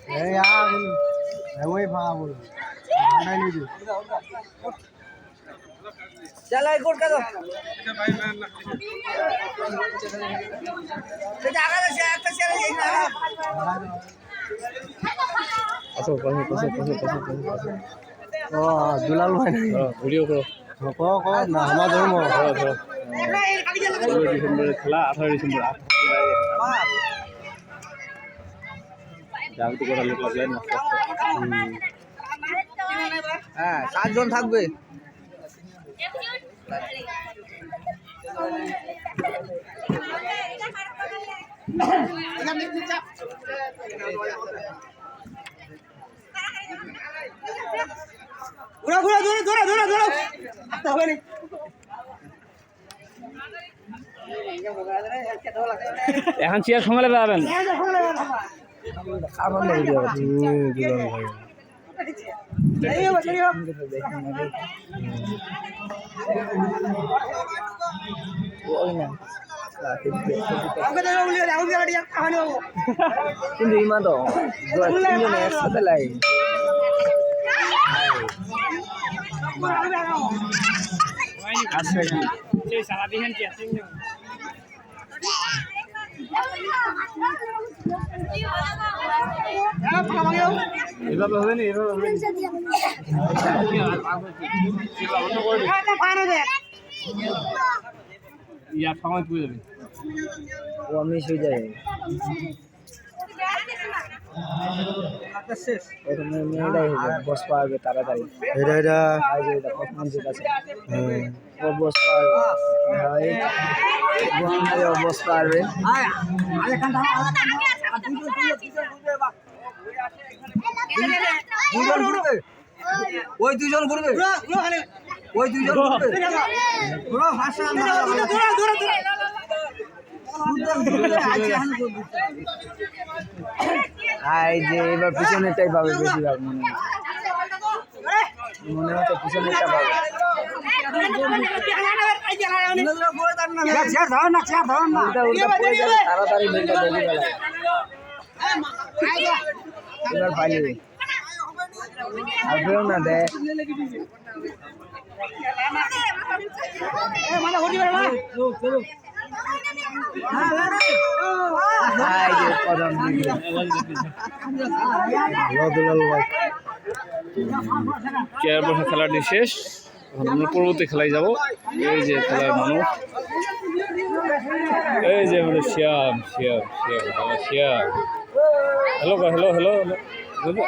वही भागा बोल चला एक गोल का दो दुलाल भाई ভিডিও করো না আমার ধর্ম ধরো 16 ডিসেম্বরের খেলা 18 ডিসেম্বর যাও তো গোটা লোক লাগলেন হ্যাঁ 7 জন থাকবে ঘোরা ঘোরা ধরো ধরো ধরো ধরো হবে না এখন চেয়ার সঙ্গে যাবেন আমার লেগে যাবে দুলাল ভাই কিন্তু ইমান তো তিনজনে একসাথে লাই এভাবে হবে না এভাবে হবে ইয়ার সময় তুই যাবি ও আমি শুয়ে যাই মেয়েটাই বস পাবে তাড়াতাড়ি এটা প্রথম যেটা আছে ও বস পারবে বস পারবে ওই দুজন ঘুরবে ওই দুজন ঘুরবে যে এবার পিছনেরটাই পাবে বেশিরভাগ মনে হচ্ছে পিছনেরটা পাবে তাড়াতাড়ি এবার পাইলে আসবেও না দেখ চেয়ার বসে খেলাটি শেষ এখন আমরা পরবর্তী খেলায় যাব এই যে খেলার মানুষ এই যে আমাদের শ্যাম শ্যাম শ্যাম শ্যাম হ্যালো হ্যালো হ্যালো হ্যালো